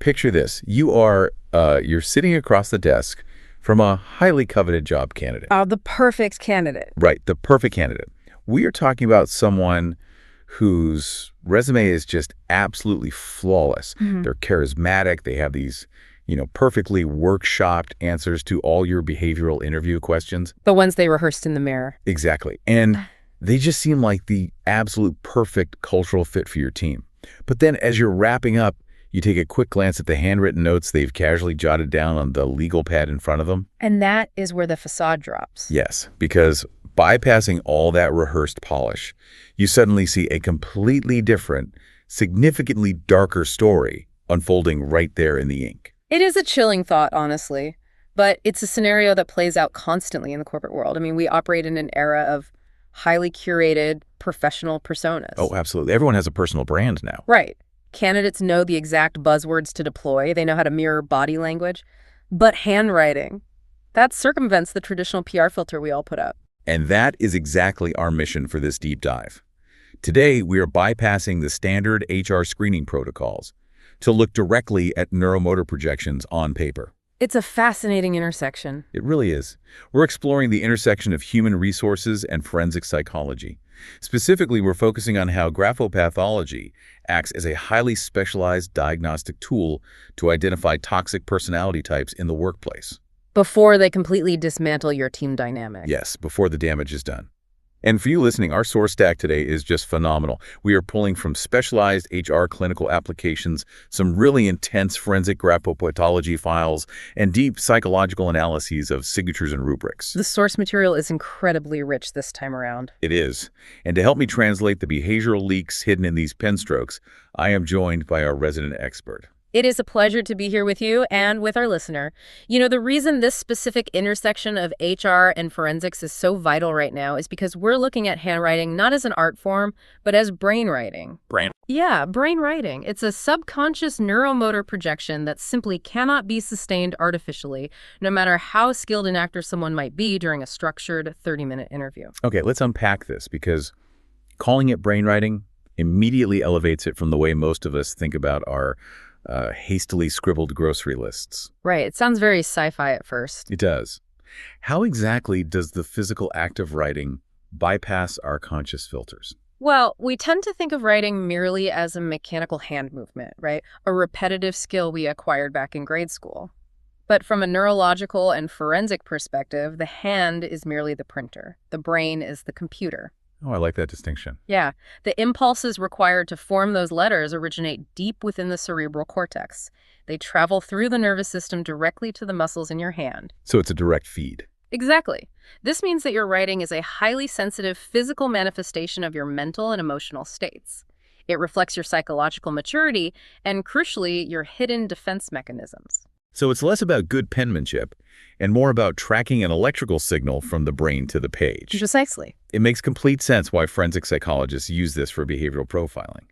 picture this. You're sitting across the desk from a highly coveted job candidate. The perfect candidate. Right, the perfect candidate. We are talking about someone whose resume is just absolutely flawless. They're charismatic. They have these, perfectly workshopped answers to all your behavioral interview questions. The ones they rehearsed in the mirror. Exactly. And they just seem like the absolute perfect cultural fit for your team. But then as you're wrapping up, you take a quick glance at the handwritten notes they've casually jotted down on the legal pad in front of them. And that is where the facade drops. Yes, because bypassing all that rehearsed polish, you suddenly see a completely different, significantly darker story unfolding right there in the ink. It is a chilling thought, honestly, but it's a scenario that plays out constantly in the corporate world. I mean, we operate in an era of highly curated professional personas. Oh, absolutely. Everyone has a personal brand now. Right. Candidates know the exact buzzwords to deploy. They know how to mirror body language. But handwriting, that circumvents the traditional PR filter we all put up. And that is exactly our mission for this deep dive. Today, we are bypassing the standard HR screening protocols to look directly at neuromotor projections on paper. It's a fascinating intersection. It really is. We're exploring the intersection of human resources and forensic psychology. Specifically, we're focusing on how graphopathology acts as a highly specialized diagnostic tool to identify toxic personality types in the workplace. Before they completely dismantle your team dynamic. Yes, before the damage is done. And for you listening, our source stack today is just phenomenal. We are pulling from specialized HR clinical applications, some really intense forensic graphopathology files, and deep psychological analyses of signatures and rubrics. The source material is incredibly rich this time around. It is. And to help me translate the behavioral leaks hidden in these pen strokes, I am joined by our resident expert. It is a pleasure to be here with you and with our listener. The reason this specific intersection of HR and forensics is so vital right now is because we're looking at handwriting not as an art form, but as brain writing. Brain? Yeah, brain writing. It's a subconscious neuromotor projection that simply cannot be sustained artificially, no matter how skilled an actor someone might be during a structured 30-minute interview. Okay, let's unpack this, because calling it brain writing immediately elevates it from the way most of us think about our hastily scribbled grocery lists. Right. It sounds very sci-fi at first. It does. How exactly does the physical act of writing bypass our conscious filters? Well, we tend to think of writing merely as a mechanical hand movement, right? A repetitive skill we acquired back in grade school. But from a neurological and forensic perspective, the hand is merely the printer. The brain is the computer. Oh, I like that distinction. Yeah. The impulses required to form those letters originate deep within the cerebral cortex. They travel through the nervous system directly to the muscles in your hand. So it's a direct feed. Exactly. This means that your writing is a highly sensitive physical manifestation of your mental and emotional states. It reflects your psychological maturity and, crucially, your hidden defense mechanisms. So it's less about good penmanship and more about tracking an electrical signal from the brain to the page. Precisely. It makes complete sense why forensic psychologists use this for behavioral profiling.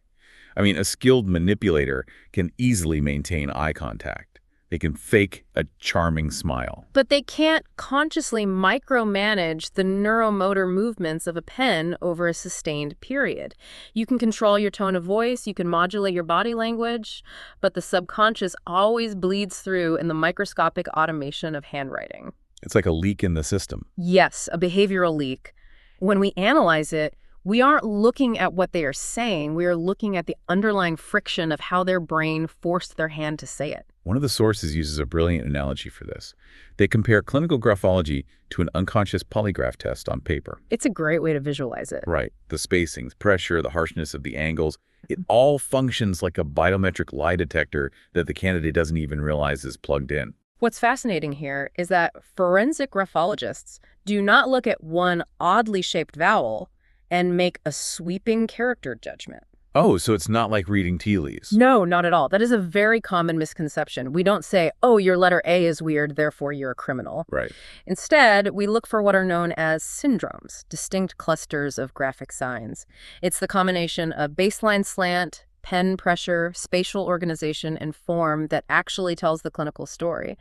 I mean, a skilled manipulator can easily maintain eye contact. They can fake a charming smile. But they can't consciously micromanage the neuromotor movements of a pen over a sustained period. You can control your tone of voice, you can modulate your body language, but the subconscious always bleeds through in the microscopic automation of handwriting. It's like a leak in the system. Yes, a behavioral leak. When we analyze it, we aren't looking at what they are saying. We are looking at the underlying friction of how their brain forced their hand to say it. One of the sources uses a brilliant analogy for this. They compare clinical graphology to an unconscious polygraph test on paper. It's a great way to visualize it. Right. The spacings, pressure, the harshness of the angles, it all functions like a biometric lie detector that the candidate doesn't even realize is plugged in. What's fascinating here is that forensic graphologists do not look at one oddly shaped vowel and make a sweeping character judgment. Oh, so it's not like reading tea leaves. No, not at all. That is a very common misconception. We don't say, oh, your letter A is weird, therefore you're a criminal. Right. Instead, we look for what are known as syndromes, distinct clusters of graphic signs. It's the combination of baseline slant, pen pressure, spatial organization, and form that actually tells the clinical story.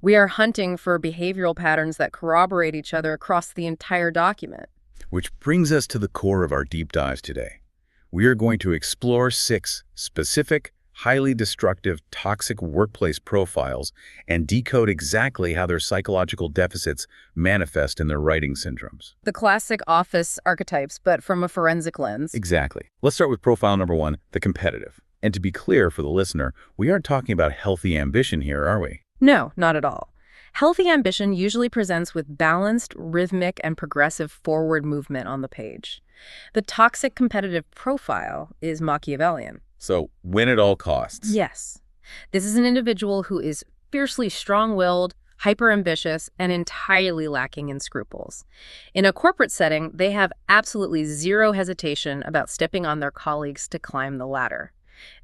We are hunting for behavioral patterns that corroborate each other across the entire document. Which brings us to the core of our deep dives today. We are going to explore 6 specific, highly destructive, toxic workplace profiles and decode exactly how their psychological deficits manifest in their writing syndromes. The classic office archetypes, but from a forensic lens. Exactly. Let's start with profile number 1, the competitive. And to be clear for the listener, we aren't talking about healthy ambition here, are we? No, not at all. Healthy ambition usually presents with balanced, rhythmic, and progressive forward movement on the page. The toxic competitive profile is Machiavellian. So, win at all costs. Yes. This is an individual who is fiercely strong-willed, hyper-ambitious, and entirely lacking in scruples. In a corporate setting, they have absolutely zero hesitation about stepping on their colleagues to climb the ladder.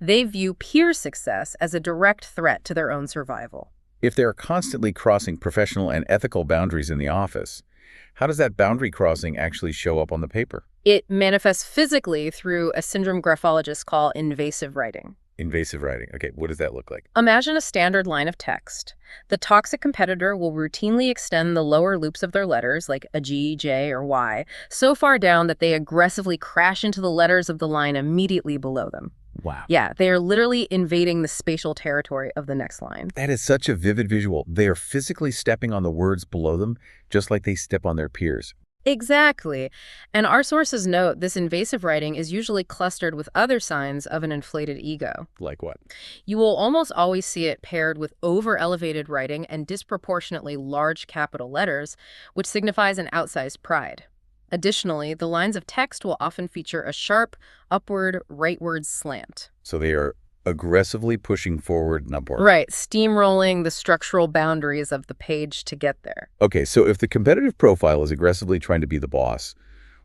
They view peer success as a direct threat to their own survival. If they're constantly crossing professional and ethical boundaries in the office, how does that boundary crossing actually show up on the paper? It manifests physically through a syndrome graphologists call invasive writing. Invasive writing. Okay, what does that look like? Imagine a standard line of text. The toxic competitor will routinely extend the lower loops of their letters, like a G, J, or Y, so far down that they aggressively crash into the letters of the line immediately below them. Wow. Yeah, they are literally invading the spatial territory of the next line. That is such a vivid visual. They are physically stepping on the words below them, just like they step on their peers. Exactly. And our sources note this invasive writing is usually clustered with other signs of an inflated ego. Like what? You will almost always see it paired with over-elevated writing and disproportionately large capital letters, which signifies an outsized pride. Additionally, the lines of text will often feature a sharp, upward, rightward slant. So they are aggressively pushing forward and upward. Right, steamrolling the structural boundaries of the page to get there. Okay, so if the competitive profile is aggressively trying to be the boss,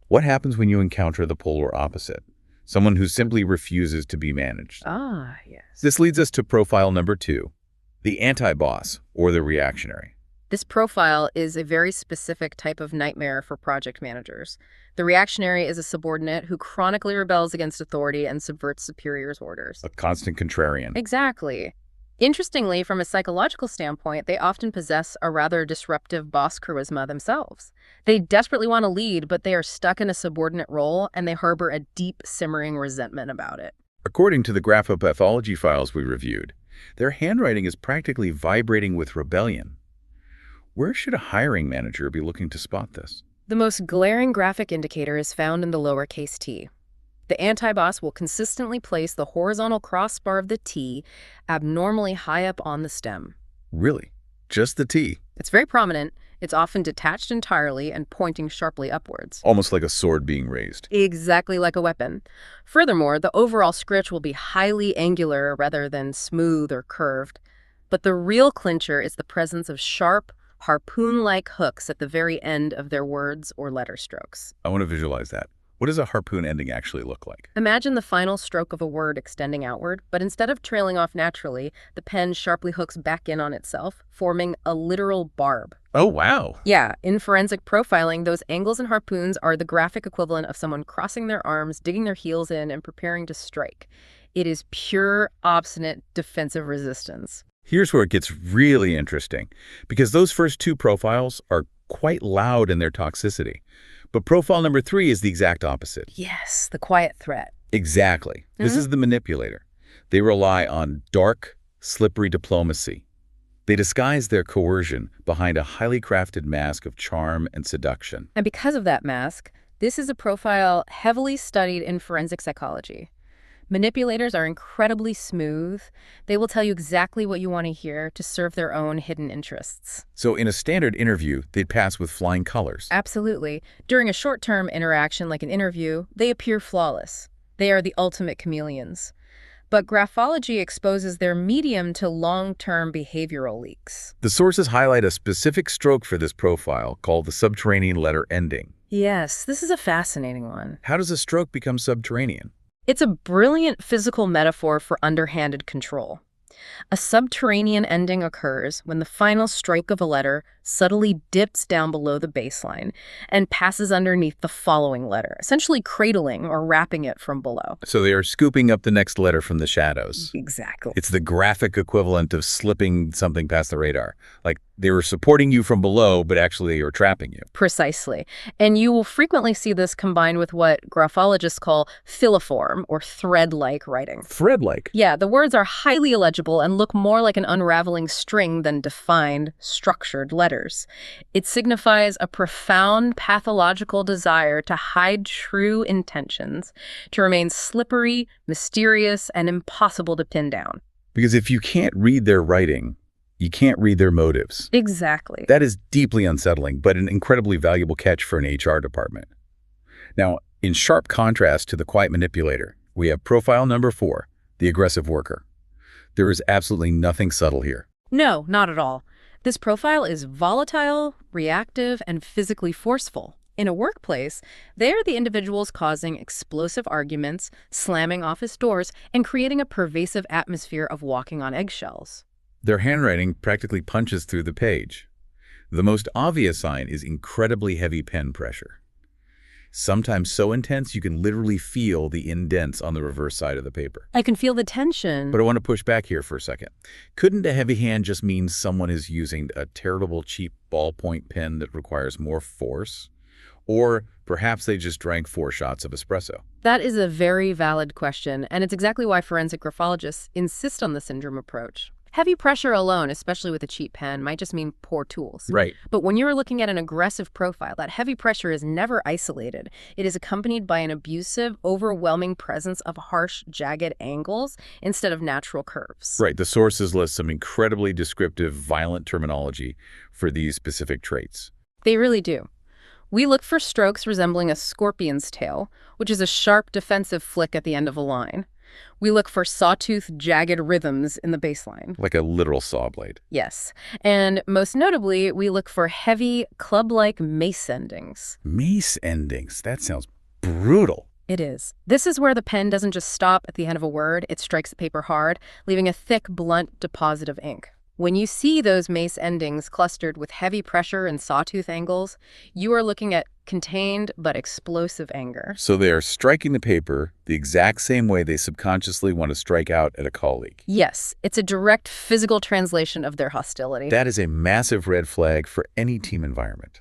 what happens when you encounter the polar opposite? Someone who simply refuses to be managed. Ah, yes. This leads us to profile number 2, the anti-boss or the reactionary. This profile is a very specific type of nightmare for project managers. The reactionary is a subordinate who chronically rebels against authority and subverts superiors' orders. A constant contrarian. Exactly. Interestingly, from a psychological standpoint, they often possess a rather disruptive boss charisma themselves. They desperately want to lead, but they are stuck in a subordinate role, and they harbor a deep, simmering resentment about it. According to the graphopathology files we reviewed, their handwriting is practically vibrating with rebellion. Where should a hiring manager be looking to spot this? The most glaring graphic indicator is found in the lowercase t. The anti-boss will consistently place the horizontal crossbar of the T abnormally high up on the stem. Really? Just the T? It's very prominent. It's often detached entirely and pointing sharply upwards. Almost like a sword being raised. Exactly like a weapon. Furthermore, the overall script will be highly angular rather than smooth or curved. But the real clincher is the presence of sharp, harpoon-like hooks at the very end of their words or letter strokes. I want to visualize that. What does a harpoon ending actually look like? Imagine the final stroke of a word extending outward, but instead of trailing off naturally, the pen sharply hooks back in on itself, forming a literal barb. Oh, wow. Yeah, in forensic profiling, those angles and harpoons are the graphic equivalent of someone crossing their arms, digging their heels in, and preparing to strike. It is pure, obstinate, defensive resistance. Here's where it gets really interesting, because those first 2 profiles are quite loud in their toxicity. But profile number 3 is the exact opposite. Yes, the quiet threat. Exactly. This is the manipulator. They rely on dark, slippery diplomacy. They disguise their coercion behind a highly crafted mask of charm and seduction. And because of that mask, this is a profile heavily studied in forensic psychology. Manipulators are incredibly smooth. They will tell you exactly what you want to hear to serve their own hidden interests. So in a standard interview, they'd pass with flying colors. Absolutely. During a short-term interaction like an interview, they appear flawless. They are the ultimate chameleons. But graphology exposes their medium to long-term behavioral leaks. The sources highlight a specific stroke for this profile called the subterranean letter ending. Yes, this is a fascinating one. How does a stroke become subterranean? It's a brilliant physical metaphor for underhanded control. A subterranean ending occurs when the final stroke of a letter subtly dips down below the baseline and passes underneath the following letter, essentially cradling or wrapping it from below. So they are scooping up the next letter from the shadows. Exactly. It's the graphic equivalent of slipping something past the radar. Like they were supporting you from below, but actually they were trapping you. Precisely. And you will frequently see this combined with what graphologists call filiform or thread-like writing. Thread-like? Yeah, the words are highly illegible and look more like an unraveling string than defined, structured letters. It signifies a profound pathological desire to hide true intentions, to remain slippery, mysterious, and impossible to pin down. Because if you can't read their writing, you can't read their motives. Exactly. That is deeply unsettling, but an incredibly valuable catch for an HR department. Now, in sharp contrast to the quiet manipulator, we have profile number 4, the aggressive worker. There is absolutely nothing subtle here. No, not at all. This profile is volatile, reactive, and physically forceful. In a workplace, they are the individuals causing explosive arguments, slamming office doors, and creating a pervasive atmosphere of walking on eggshells. Their handwriting practically punches through the page. The most obvious sign is incredibly heavy pen pressure. Sometimes so intense you can literally feel the indents on the reverse side of the paper. I can feel the tension. But I want to push back here for a second. Couldn't a heavy hand just mean someone is using a terrible, cheap ballpoint pen that requires more force? Or perhaps they just drank 4 shots of espresso? That is a very valid question, and it's exactly why forensic graphologists insist on the syndrome approach. Heavy pressure alone, especially with a cheap pen, might just mean poor tools. Right. But when you're looking at an aggressive profile, that heavy pressure is never isolated. It is accompanied by an abusive, overwhelming presence of harsh, jagged angles instead of natural curves. Right. The sources list some incredibly descriptive, violent terminology for these specific traits. They really do. We look for strokes resembling a scorpion's tail, which is a sharp defensive flick at the end of a line. We look for sawtooth, jagged rhythms in the baseline. Like a literal saw blade. Yes. And most notably, we look for heavy, club-like mace endings. Mace endings? That sounds brutal. It is. This is where the pen doesn't just stop at the end of a word, it strikes the paper hard, leaving a thick, blunt deposit of ink. When you see those mace endings clustered with heavy pressure and sawtooth angles, you are looking at contained but explosive anger. So they are striking the paper the exact same way they subconsciously want to strike out at a colleague. Yes, it's a direct physical translation of their hostility. That is a massive red flag for any team environment.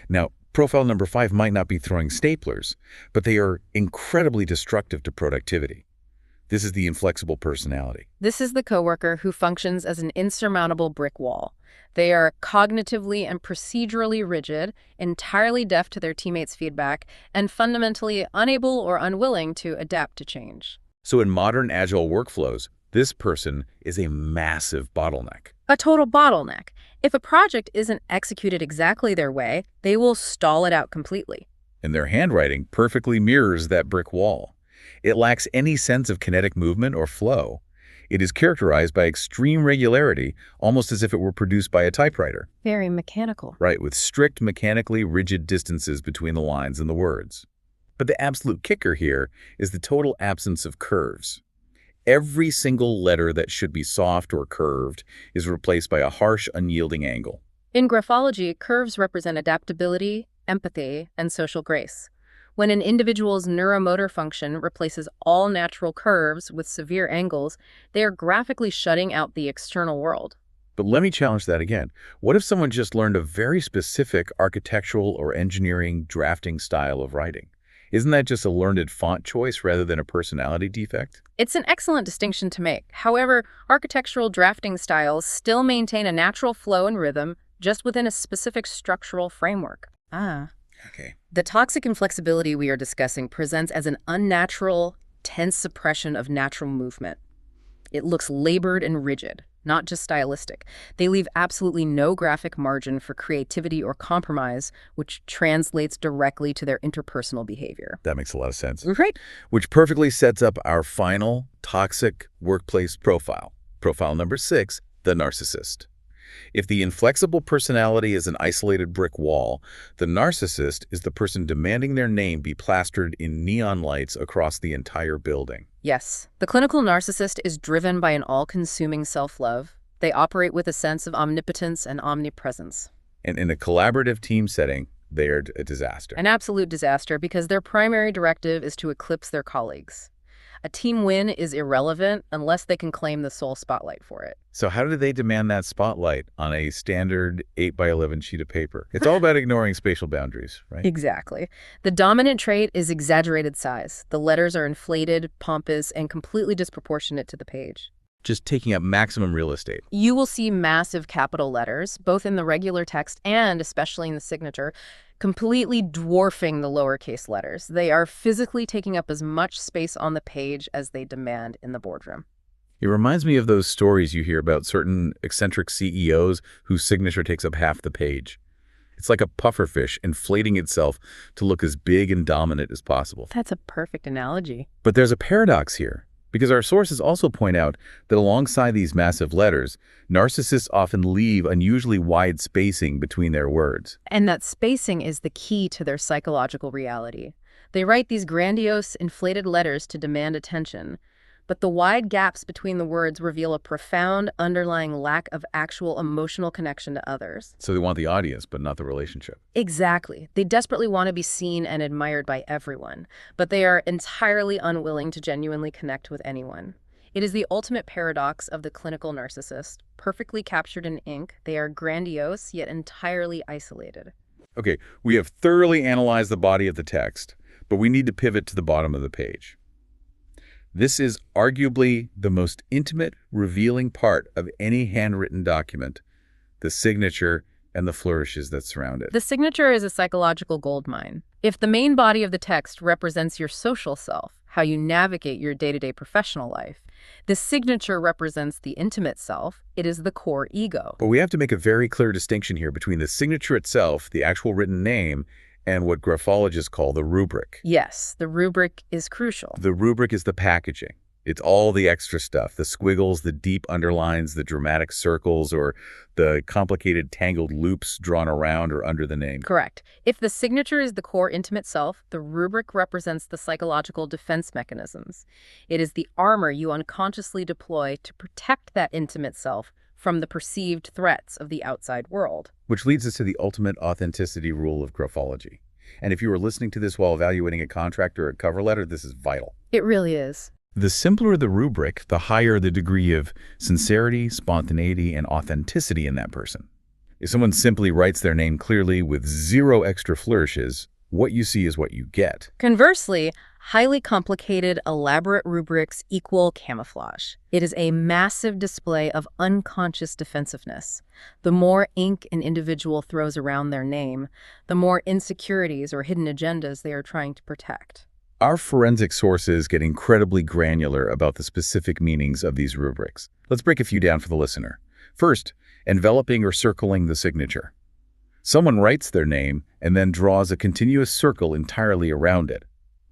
Now, profile number 5 might not be throwing staplers, but they are incredibly destructive to productivity. This is the inflexible personality. This is the coworker who functions as an insurmountable brick wall. They are cognitively and procedurally rigid, entirely deaf to their teammates' feedback, and fundamentally unable or unwilling to adapt to change. So in modern agile workflows, this person is a massive bottleneck. A total bottleneck. If a project isn't executed exactly their way, they will stall it out completely. And their handwriting perfectly mirrors that brick wall. It lacks any sense of kinetic movement or flow. It is characterized by extreme regularity, almost as if it were produced by a typewriter. Very mechanical. Right, with strict, mechanically rigid distances between the lines and the words. But the absolute kicker here is the total absence of curves. Every single letter that should be soft or curved is replaced by a harsh, unyielding angle. In graphology, curves represent adaptability, empathy, and social grace. When an individual's neuromotor function replaces all natural curves with severe angles, they are graphically shutting out the external world. But let me challenge that again. What if someone just learned a very specific architectural or engineering drafting style of writing? Isn't that just a learned font choice rather than a personality defect? It's an excellent distinction to make. However, architectural drafting styles still maintain a natural flow and rhythm just within a specific structural framework. Okay. The toxic inflexibility we are discussing presents as an unnatural, tense suppression of natural movement. It looks labored and rigid, not just stylistic. They leave absolutely no graphic margin for creativity or compromise, which translates directly to their interpersonal behavior. That makes a lot of sense. Right. Which perfectly sets up our final toxic workplace profile. Profile number 6, the narcissist. If the inflexible personality is an isolated brick wall, the narcissist is the person demanding their name be plastered in neon lights across the entire building. Yes. The clinical narcissist is driven by an all-consuming self-love. They operate with a sense of omnipotence and omnipresence. And in a collaborative team setting, they're a disaster. An absolute disaster because their primary directive is to eclipse their colleagues. A team win is irrelevant unless they can claim the sole spotlight for it. So how do they demand that spotlight on a standard 8 by 11 sheet of paper? It's all about ignoring spatial boundaries, right? Exactly. The dominant trait is exaggerated size. The letters are inflated, pompous, and completely disproportionate to the page. Just taking up maximum real estate. You will see massive capital letters, both in the regular text and especially in the signature, completely dwarfing the lowercase letters. They are physically taking up as much space on the page as they demand in the boardroom. It reminds me of those stories you hear about certain eccentric CEOs whose signature takes up half the page. It's like a pufferfish inflating itself to look as big and dominant as possible. That's a perfect analogy. But there's a paradox here, because our sources also point out that alongside these massive letters, narcissists often leave unusually wide spacing between their words. And that spacing is the key to their psychological reality. They write these grandiose, inflated letters to demand attention, but the wide gaps between the words reveal a profound underlying lack of actual emotional connection to others. So they want the audience, but not the relationship. Exactly. They desperately want to be seen and admired by everyone, but they are entirely unwilling to genuinely connect with anyone. It is the ultimate paradox of the clinical narcissist. Perfectly captured in ink, they are grandiose yet entirely isolated. Okay, we have thoroughly analyzed the body of the text, but we need to pivot to the bottom of the page. This is arguably the most intimate, revealing part of any handwritten document, the signature and the flourishes that surround it. The signature is a psychological goldmine. If the main body of the text represents your social self, how you navigate your day-to-day professional life, the signature represents the intimate self. It is the core ego. But we have to make a very clear distinction here between the signature itself, the actual written name, and what graphologists call the rubric. Yes, the rubric is crucial. The rubric is the packaging. It's all the extra stuff, the squiggles, the deep underlines, the dramatic circles, or the complicated tangled loops drawn around or under the name. Correct. If the signature is the core intimate self, the rubric represents the psychological defense mechanisms. It is the armor you unconsciously deploy to protect that intimate self from the perceived threats of the outside world. Which leads us to the ultimate authenticity rule of graphology. And if you are listening to this while evaluating a contract or a cover letter, this is vital. It really is. The simpler the rubric, the higher the degree of sincerity, spontaneity, and authenticity in that person. If someone simply writes their name clearly with zero extra flourishes, what you see is what you get. Conversely, highly complicated, elaborate rubrics equal camouflage. It is a massive display of unconscious defensiveness. The more ink an individual throws around their name, the more insecurities or hidden agendas they are trying to protect. Our forensic sources get incredibly granular about the specific meanings of these rubrics. Let's break a few down for the listener. First, enveloping or circling the signature. Someone writes their name and then draws a continuous circle entirely around it.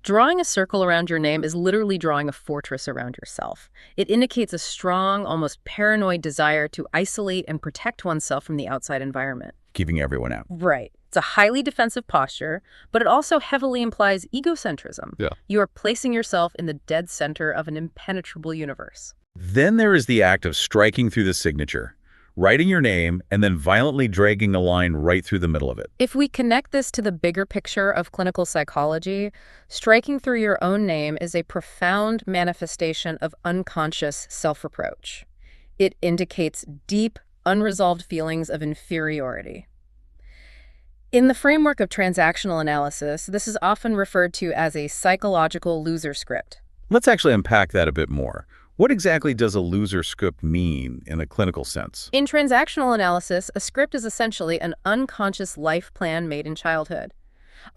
Drawing a circle around your name is literally drawing a fortress around yourself. It indicates a strong, almost paranoid desire to isolate and protect oneself from the outside environment. Keeping everyone out. Right. It's a highly defensive posture, but it also heavily implies egocentrism. Yeah. You are placing yourself in the dead center of an impenetrable universe. Then there is the act of striking through the signature, writing your name, and then violently dragging a line right through the middle of it. If we connect this to the bigger picture of clinical psychology, striking through your own name is a profound manifestation of unconscious self-reproach. It indicates deep, unresolved feelings of inferiority. In the framework of transactional analysis, this is often referred to as a psychological loser script. Let's actually unpack that a bit more. What exactly does a loser script mean in a clinical sense? In transactional analysis, a script is essentially an unconscious life plan made in childhood.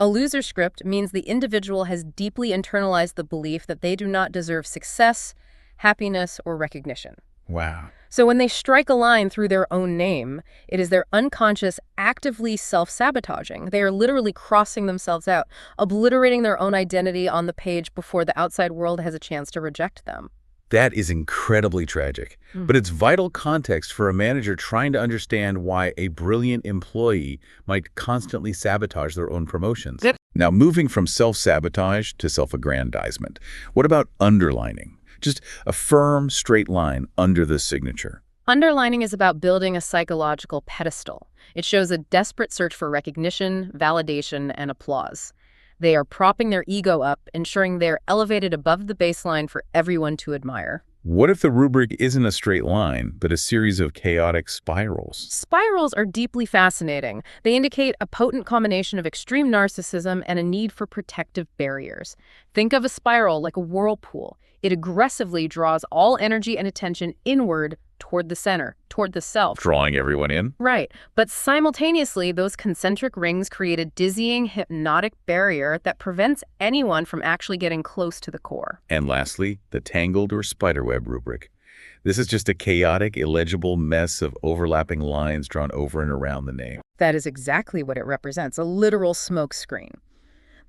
A loser script means the individual has deeply internalized the belief that they do not deserve success, happiness, or recognition. Wow. So when they strike a line through their own name, it is their unconscious actively self-sabotaging. They are literally crossing themselves out, obliterating their own identity on the page before the outside world has a chance to reject them. That is incredibly tragic, but it's vital context for a manager trying to understand why a brilliant employee might constantly sabotage their own promotions. Now, moving from self-sabotage to self-aggrandizement, what about underlining? Just a firm, straight line under the signature. Underlining is about building a psychological pedestal. It shows a desperate search for recognition, validation, and applause. They are propping their ego up, ensuring they're elevated above the baseline for everyone to admire. What if the rubric isn't a straight line, but a series of chaotic spirals? Spirals are deeply fascinating. They indicate a potent combination of extreme narcissism and a need for protective barriers. Think of a spiral like a whirlpool. It aggressively draws all energy and attention inward toward the center, toward the self. Drawing everyone in? Right. But simultaneously, those concentric rings create a dizzying, hypnotic barrier that prevents anyone from actually getting close to the core. And lastly, the tangled or spiderweb rubric. This is just a chaotic, illegible mess of overlapping lines drawn over and around the name. That is exactly what it represents, a literal smoke screen.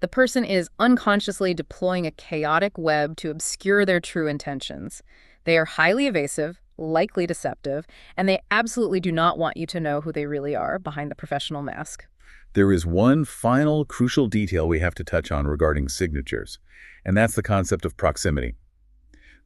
The person is unconsciously deploying a chaotic web to obscure their true intentions. They are highly evasive, likely deceptive, and they absolutely do not want you to know who they really are behind the professional mask. There is one final crucial detail we have to touch on regarding signatures, and that's the concept of proximity.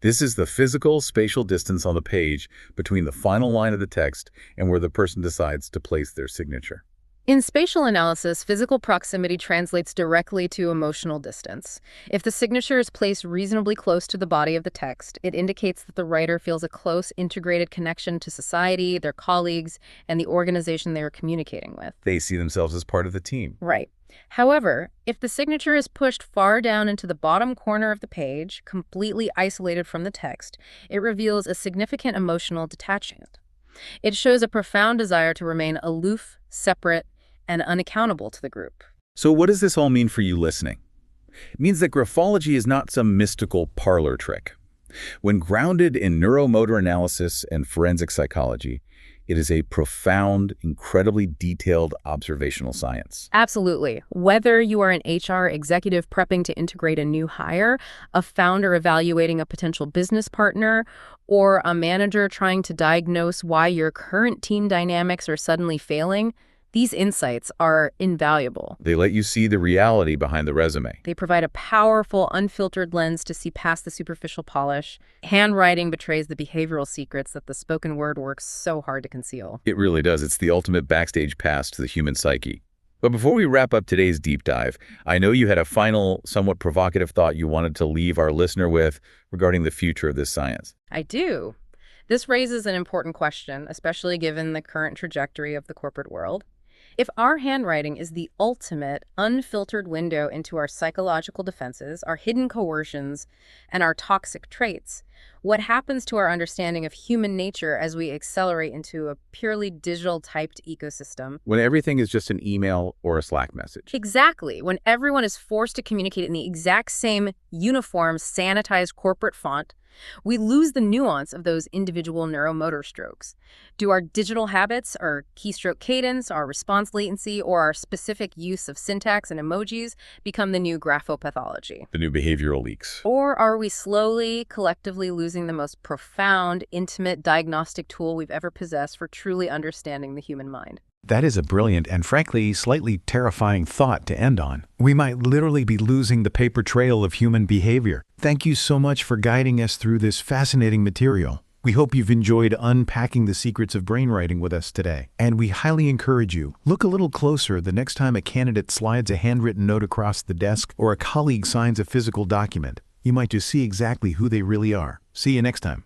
This is the physical, spatial distance on the page between the final line of the text and where the person decides to place their signature. In spatial analysis, physical proximity translates directly to emotional distance. If the signature is placed reasonably close to the body of the text, it indicates that the writer feels a close, integrated connection to society, their colleagues, and the organization they are communicating with. They see themselves as part of the team. Right. However, if the signature is pushed far down into the bottom corner of the page, completely isolated from the text, it reveals a significant emotional detachment. It shows a profound desire to remain aloof, separate, and unaccountable to the group. So what does this all mean for you listening? It means that graphology is not some mystical parlor trick. When grounded in neuromotor analysis and forensic psychology, it is a profound, incredibly detailed observational science. Absolutely. Whether you are an HR executive prepping to integrate a new hire, a founder evaluating a potential business partner, or a manager trying to diagnose why your current team dynamics are suddenly failing, these insights are invaluable. They let you see the reality behind the resume. They provide a powerful, unfiltered lens to see past the superficial polish. Handwriting betrays the behavioral secrets that the spoken word works so hard to conceal. It really does. It's the ultimate backstage pass to the human psyche. But before we wrap up today's deep dive, I know you had a final, somewhat provocative thought you wanted to leave our listener with regarding the future of this science. I do. This raises an important question, especially given the current trajectory of the corporate world. If our handwriting is the ultimate, unfiltered window into our psychological defenses, our hidden coercions, and our toxic traits, what happens to our understanding of human nature as we accelerate into a purely digital-typed ecosystem? When everything is just an email or a Slack message. Exactly. When everyone is forced to communicate in the exact same uniform, sanitized corporate font, we lose the nuance of those individual neuromotor strokes. Do our digital habits, our keystroke cadence, our response latency, or our specific use of syntax and emojis become the new graphopathology? The new behavioral leaks. Or are we slowly, collectively losing the most profound, intimate diagnostic tool we've ever possessed for truly understanding the human mind? That is a brilliant and frankly slightly terrifying thought to end on. We might literally be losing the paper trail of human behavior. Thank you so much for guiding us through this fascinating material. We hope you've enjoyed unpacking the secrets of brainwriting with us today. And we highly encourage you, look a little closer the next time a candidate slides a handwritten note across the desk or a colleague signs a physical document. You might just see exactly who they really are. See you next time.